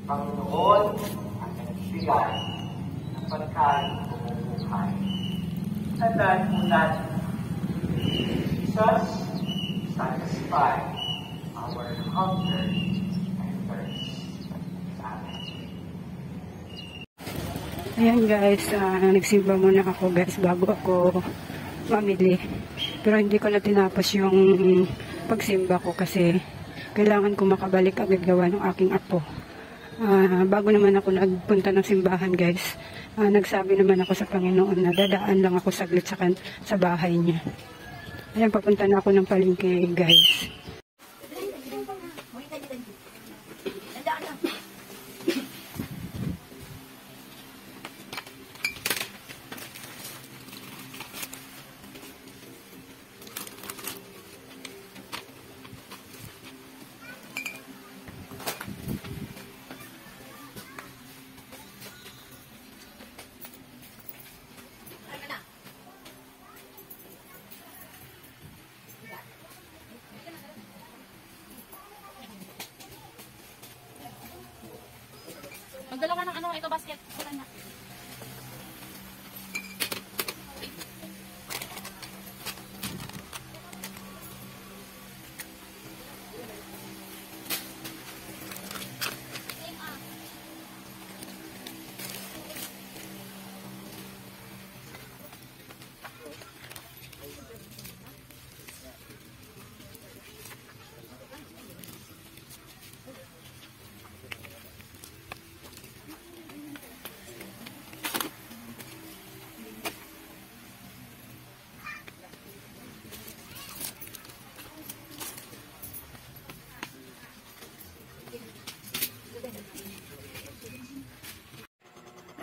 Panginoon ang nagbigay ng pagkain bumubuhay. Tandaan po natin, Jesus satisfy our hunger and thirst sa atin. Ayan guys, nagsimba muna ako guys bago ako mamili. Pero hindi ko na tinapos yung pagsimba ko kasi kailangan ko makabalik agad gawa ng aking apo. Bago naman ako nagpunta ng simbahan guys, nagsabi naman ako sa Panginoon na dadaan lang ako saglit sa bahay niya. Ayan, papunta na ako ng palengke guys. Magdala ka ng ano, ito basket. Wala na.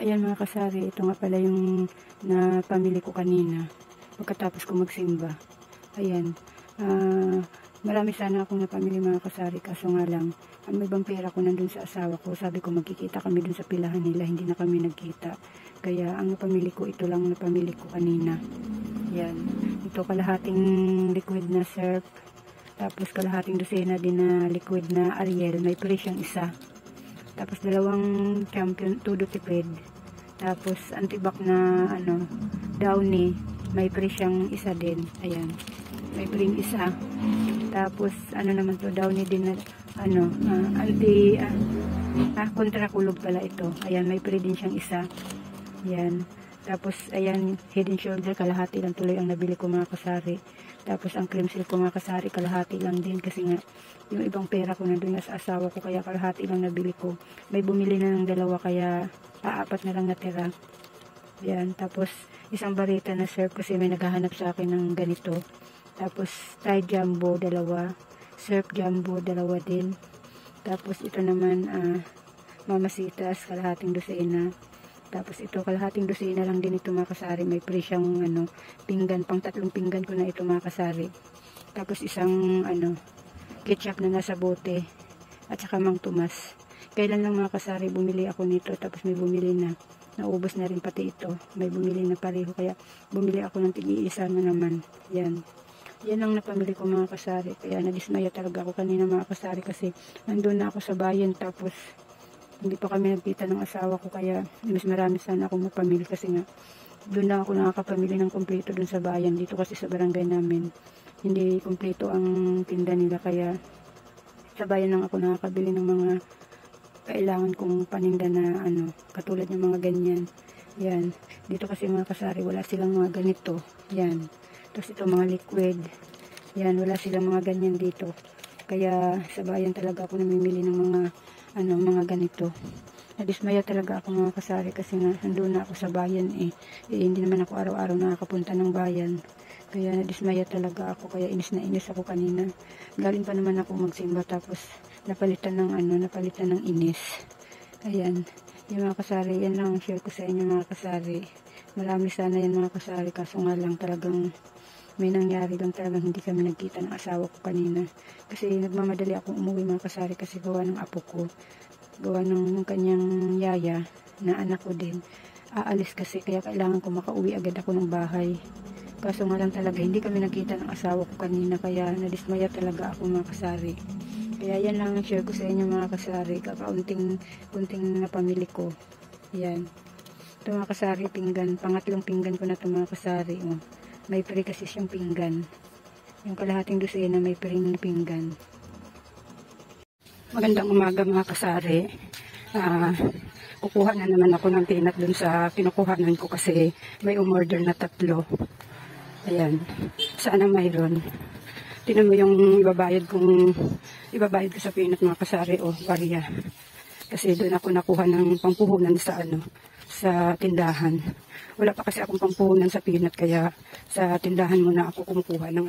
Ayan mga kasari, ito nga pala yung napamili ko kanina pagkatapos ko magsimba. Ayan, marami sana akong napamili mga kasari, kaso nga lang ang ibang pera ko nandun sa asawa ko. Sabi ko magkikita kami dun sa pilahan nila, hindi na kami nagkita. Kaya ang napamili ko, ito lang napamili ko kanina. Ayan, ito kalahating liquid na syrup, tapos kalahating dosena din na liquid na Ariel, may presyong isa. Tapos dalawang Champion Todo Tipid. Tapos antibac na Downy, may pre siyang isa din. Ayan. May pre isa. Tapos naman to, Downy din na kontra kulog pala ito. Ayan, may pre din siyang isa. Ayan. Tapos ayan, Head and Shoulder kalahati lang tuloy ang nabili ko mga kasari. Tapos ang cream silk ko mga kasari kalahati lang din kasi nga yung ibang pera ko nandun sa asawa ko kaya kalahati lang nabili ko. May bumili na ng dalawa kaya apat na lang natira. Yan, tapos isang barita na syrup kasi may naghahanap sa akin ng ganito. Tapos Tide Jumbo dalawa, syrup Jumbo dalawa din. Tapos ito naman Mamasitas kalahating dosena. Tapos ito kalahating dosena lang din ito mga kasari, may pre siyang pinggan, pang 3 pinggan ko na ito mga kasari. Tapos isang ketchup na nasa bote at saka Mang Tomas. Kailan lang mga kasari bumili ako nito, tapos may bumili na. Naubos na rin pati ito. May bumili na pareho kaya bumili ako ng tig-iisa na naman. Yan. Yan ang napamili ko mga kasari. Kaya nadismaya talaga ako kanina mga kasari kasi nandun na ako sa bayan tapos hindi pa kami nagkita ng asawa ko kaya mas marami sana akong mapamili kasi nga doon lang ako nakakapamili ng kumpleto doon sa bayan. Dito kasi sa barangay namin hindi kumpleto ang tinda nila kaya sa bayan lang ako nakakabili ng mga kailangan kong paninda na katulad ng mga ganyan. Yan. Dito kasi mga kasari wala silang mga ganito. Yan. Tapos ito mga liquid. Yan. Wala silang mga ganyan dito. Kaya sa bayan talaga ako namimili ng mga mga ganito. Nadismaya talaga ako mga kasari kasi nga nandun na ako sa bayan hindi naman ako araw-araw nakakapunta ng bayan. Kaya nadismaya talaga ako kaya inis na inis ako kanina. Galing pa naman ako magsimba tapos napalitan ng inis. Ayan. Yung mga kasari, yan lang ang share ko sa inyo mga kasari. Marami sana yan mga kasari kaso nga lang talagang may nangyari lang talagang hindi kami nagkita ng asawa ko kanina. Kasi nagmamadali akong umuwi mga kasari kasi gawa ng apo ko. Gawa ng kanyang yaya na anak ko din. Aalis kasi kaya kailangan ko makauwi agad ako ng bahay. Kaso nga lang talaga hindi kami nagkita ng asawa ko kanina kaya nadismaya talaga ako mga kasari. Kaya yan lang ang share ko sa inyo mga kasari. Kunting na pamili ko. Yan. Ito mga kasari, pinggan. Pangatlong pinggan ko na ito mga kasari. Oh. May free kasi siyang pinggan. Yung kalahating dosena may free pinggan. Magandang umaga mga kasari. Kukuha na naman ako ng peanut dun sa kinukuhanan ko kasi may umorder na 3. Ayan. Sana mayroon. Tinan mo yung ibabayad ko sa peanut mga kasari o barya. Kasi doon ako nakuha ng pampuhunan sa tindahan. Wala pa kasi akong pampuhunan sa peanut kaya sa tindahan muna ako kumukuha ng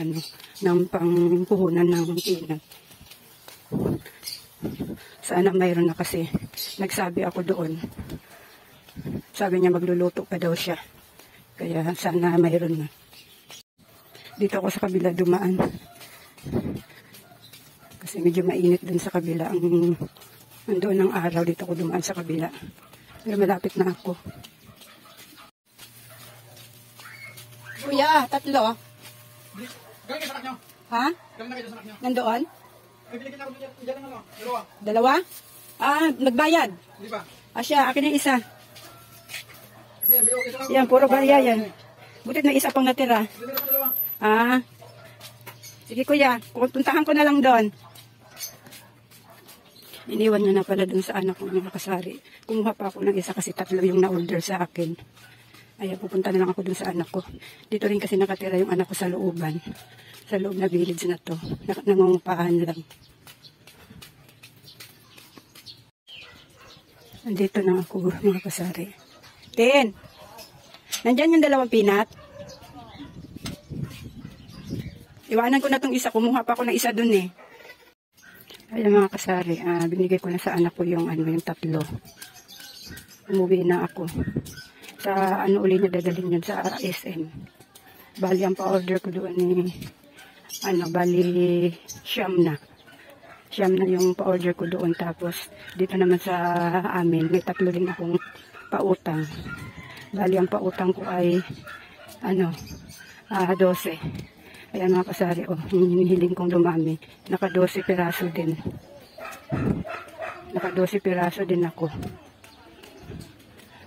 pampuhunan ng peanut. Sana mayroon na kasi nagsabi ako doon. Sabi niya magluluto pa daw siya. Kaya sana mayroon na. Dito ako sa kabila dumaan. Kasi medyo mainit dun sa kabila. Andoon ng araw dito ako dumaan sa kabila. Pero malapit na ako. Kuya, 3. Galing kayo sa anak nyo. Ha? Galing na kayo sa anak nyo. Nandoon? Bibili kita ako dyan ng 2. 2? Nagbayad? Hindi ba? Asya, akin yung isa. Kasi bili ko isa lang. Yan, puro barya yan. Butit na isa pang natira. Bibili ko 2. Sige kuya, puntahan ko na lang doon. Iniwan niya na pala doon sa anak ko mga kasari. Kumuha pa ako ng isa kasi 3 yung na-order sa akin. Ayan, pupunta na lang ako doon sa anak ko. Dito rin kasi nakatira yung anak ko sa looban. Sa loob na village na to. Nangungupahan lang. Andito na ako mga kasari. Ten! Nandyan yung 2 peanut. Iwanan ko na itong isa. Kumuha pa ako ng isa dun eh. Ayan mga kasari. Binigay ko na sa anak ko yung 3. Umuwi na ako. Sa uli niya dadalhin yun sa SM. Bali ang pa-order ko doon ni bali siyam na yung pa-order ko doon. Tapos dito naman sa amin may 3 din akong pautang. Bali ang pautang ko ay 12. Ayan mga kasari, hinihiling kong dumami. Naka 12 piraso din. Naka 12 piraso din ako.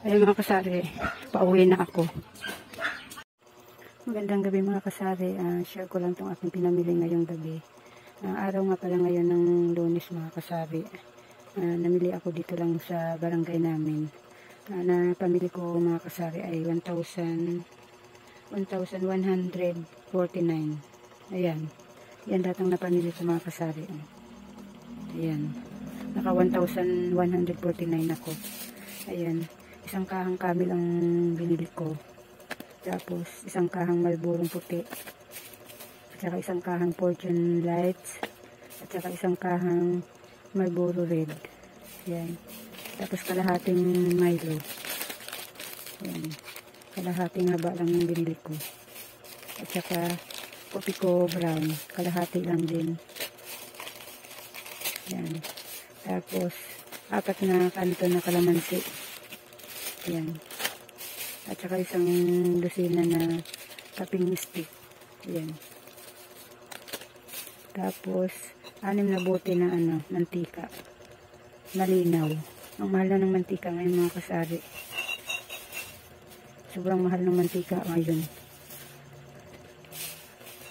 Ayan mga kasari, pauwi na ako. Magandang gabi mga kasari. Share ko lang itong aking pinamili ngayong gabi. Araw nga pala ngayon ng Lunes mga kasari. Namili ako dito lang sa barangay namin. Na pamili ko mga kasari ay 1,149. Ayan. Yan datang napamili ko mga kasari. Ayan. Naka 1,149 ako. Ayan. Isang kahang kamil ang binili ko. Tapos isang kahang Marlborong puti. At saka isang kahang Fortune Lights. At saka isang kahang Marlboro Red. Ayan. Tapos kalahating Milo. Ayan. Kalahating haba lang yung binili ko. At saka Kopiko Brown. Kalahati lang din. Yan. Tapos 4 na kanto na kalamansi. Yan. At saka isang dosina na topping stick. Yan. Tapos 6 na bote na mantika. Malinaw. Ang mahal na ng mantika ngayon mga kasari. Sobrang mahal ng mantika ngayon.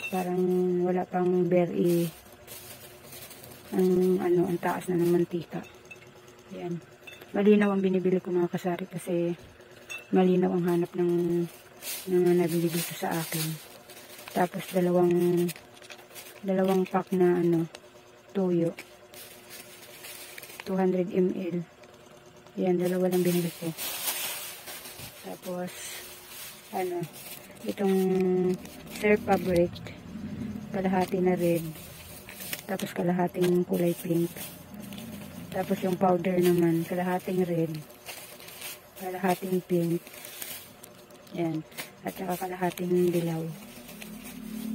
Parang wala pang berry ang taas na ng mantika. Ayan. Malinaw ang binibili ko mga kasari kasi malinaw ang hanap ng nabili dito sa akin. Tapos dalawang pack na toyo. 200 ml. Ayan, 2 lang binili ko. Tapos itong Sir Fabric, kalahati na red, tapos kalahating kulay pink, tapos yung powder naman kalahating red, kalahating pink, yan, at saka kalahating dilaw.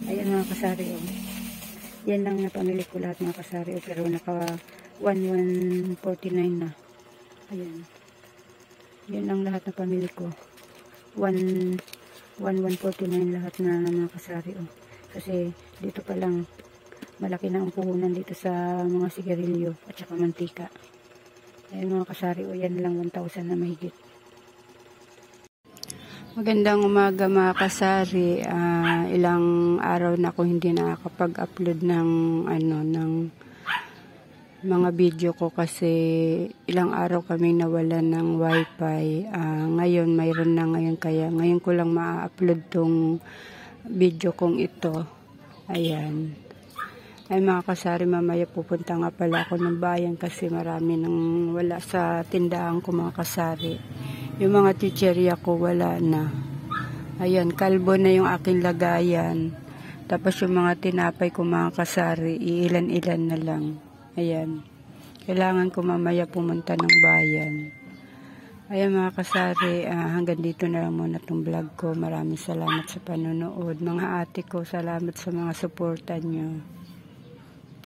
Ayan mga kasari, yan lang napamili ko lahat mga kasari, pero naka 1,149 na. Ayan, yan lang lahat na pamili ko. 1,149 lahat na mga kasari. Kasi dito pa lang malaki na ang puhunan dito sa mga sigarilyo at saka mantika. Ayan mga kasari, o yan lang 1,000 na mahigit. Magandang umaga mga kasari. Ilang araw na ako hindi nakakapag-upload ng mga video ko kasi ilang araw kaming nawalan ng wifi. Ngayon mayroon na ngayon, kaya ngayon ko lang ma-upload tong video kong ito. Ayan. Ay mga kasari, mamaya pupunta nga pala ako ng bayan kasi marami nang wala sa tindahan ko mga kasari. Yung mga chicherya ko wala na. Ayan, kalbo na yung aking lagayan. Tapos yung mga tinapay ko mga kasari, iilan-ilan na lang. Ayan. Kailangan ko mamaya pumunta ng bayan. Ayan mga kasari, hanggang dito na lang muna itong vlog ko. Maraming salamat sa panonood. Mga ate ko, salamat sa mga suporta nyo.